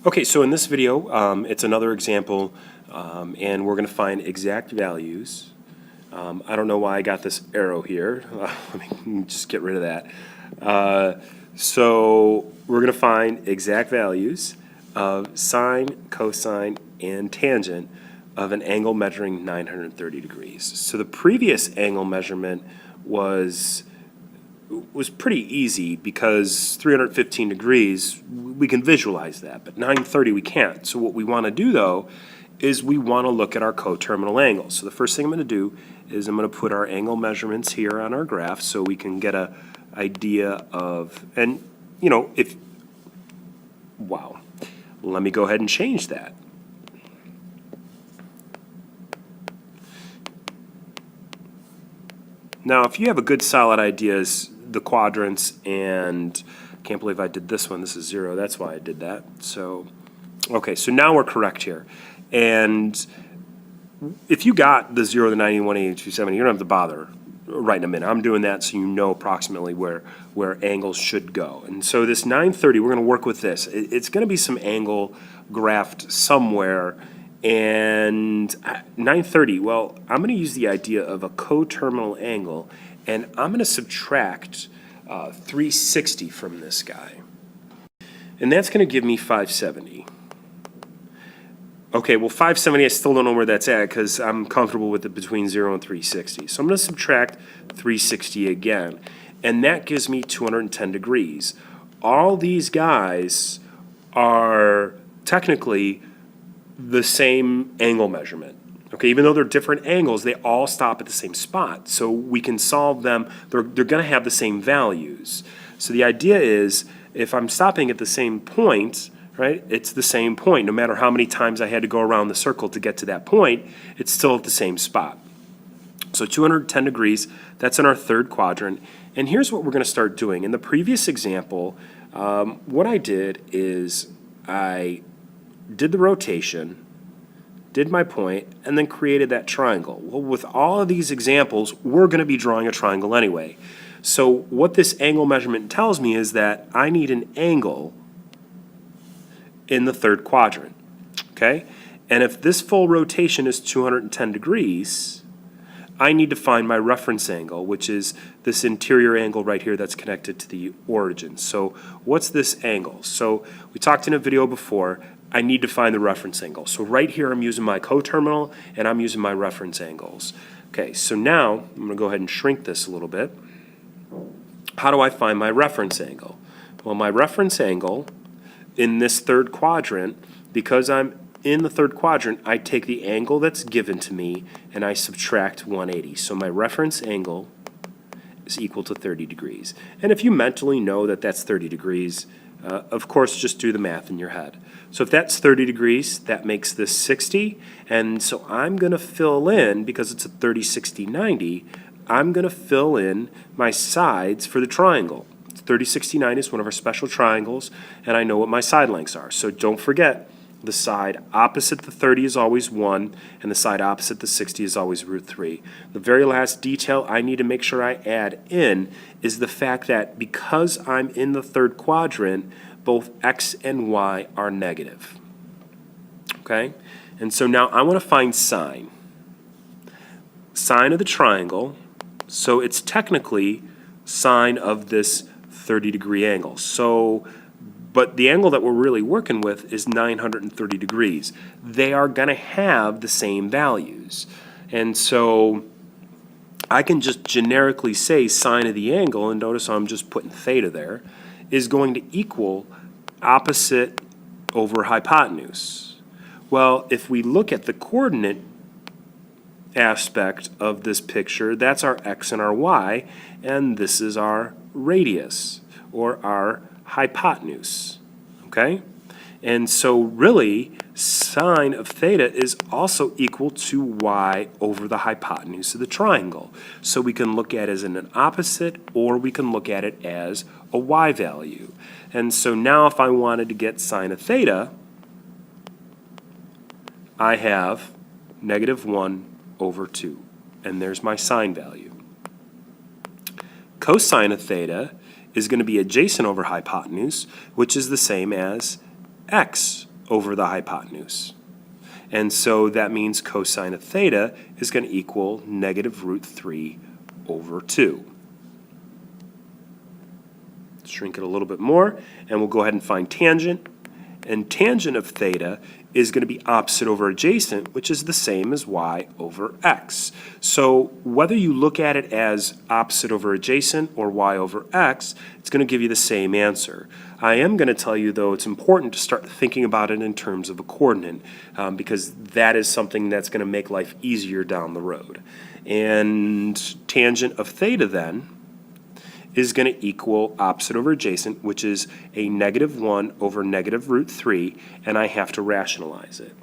Okay, so in this video, it's another example, and we're going to find exact values. I don't know why I got this arrow here. Let me just get rid of that. So we're going to find exact values of sine, cosine, and tangent of an angle measuring 930 degrees. So the previous angle measurement was pretty easy because 315 degrees, we can visualize that, but 930 we can't. So what we want to do, though, is we want to look at our coterminal angles. So the first thing I'm going to do is I'm going to put our angle measurements here on our graph so we can get an idea of, and you know, wow, let me go ahead and change that. Now, if you have a good solid idea, the quadrants, and I can't believe I did this one. This is 0. That's why I did that. So, okay, so now we're correct here. And if you got the 0, the 90, 180, 270, you don't have to bother writing them in. I'm doing that so you know approximately where angles should go. And so this 930, we're going to work with this. It's going to be some angle graphed somewhere. And 930, well, I'm going to use the idea of a coterminal angle, and I'm going to subtract 360 from this guy. And that's going to give me 570. Okay, well, 570, I still don't know where that's at because I'm comfortable with it between 0 and 360. So I'm going to subtract 360 again, and that gives me 210 degrees. All these guys are technically the same angle measurement. Okay, even though they're different angles, they all stop at the same spot. So we can solve them. They're going to have the same values. So the idea is, if I'm stopping at the same point, right, it's the same point. No matter how many times I had to go around the circle to get to that point, it's still at the same spot. So 210 degrees, that's in our third quadrant. And here's what we're going to start doing. In the previous example, what I did is I did the rotation, did my point, and then created that triangle. Well, with all of these examples, we're going to be drawing a triangle anyway. So what this angle measurement tells me is that I need an angle in the third quadrant, okay? And if this full rotation is 210 degrees, I need to find my reference angle, which is this interior angle right here that's connected to the origin. So what's this angle? So we talked in a video before, I need to find the reference angle. So right here I'm using my coterminal and I'm using my reference angles. Okay, so now I'm going to go ahead and shrink this a little bit. How do I find my reference angle? Well, my reference angle in this third quadrant, because I'm in the third quadrant, I take the angle that's given to me and I subtract 180. So my reference angle is equal to 30 degrees. And if you mentally know that that's 30 degrees, of course, just do the math in your head. So if that's 30 degrees, that makes this 60. And so I'm going to fill in, because it's a 30, 60, 90, I'm going to fill in my sides for the triangle. 30, 60, 90 is one of our special triangles, and I know what my side lengths are. So don't forget, the side opposite the 30 is always 1, and the side opposite the 60 is always √3. The very last detail I need to make sure I add in is the fact that because I'm in the third quadrant, both x and y are negative. Okay? And so now I want to find sine. Sine of the triangle, so it's technically sine of this 30-degree angle. So, but the angle that we're really working with is 930 degrees. They are going to have the same values. And so I can just generically say sine of the angle, and notice I'm just putting theta there, is going to equal opposite over hypotenuse. Well, if we look at the coordinate aspect of this picture, that's our x and our y, and this is our radius, or our hypotenuse, okay? And so really, sine of theta is also equal to y over the hypotenuse of the triangle. So we can look at it as an opposite, or we can look at it as a y value. And so now if I wanted to get sine of theta, I have -1/2, and there's my sine value. Cosine of theta is going to be adjacent over hypotenuse, which is the same as x over the hypotenuse. And so that means cosine of theta is going to equal negative root 3 over 2. Shrink it a little bit more, and we'll go ahead and find tangent. And tangent of theta is going to be opposite over adjacent, which is the same as y over x. So whether you look at it as opposite over adjacent or y over x, it's going to give you the same answer. I am going to tell you, though, it's important to start thinking about it in terms of a coordinate, because that is something that's going to make life easier down the road. And tangent of theta, then, is going to equal opposite over adjacent, which is a negative 1 over negative root 3, and I have to rationalize it.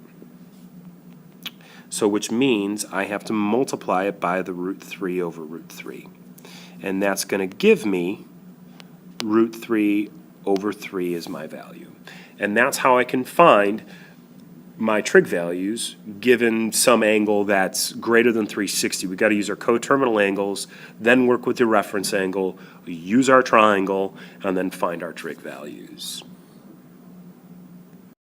So which means I have to multiply it by the root 3 over root 3. And that's going to give me root 3 over 3 is my value. And that's how I can find my trig values given some angle that's greater than 360. We've got to use our coterminal angles, then work with your reference angle, use our triangle, and then find our trig values.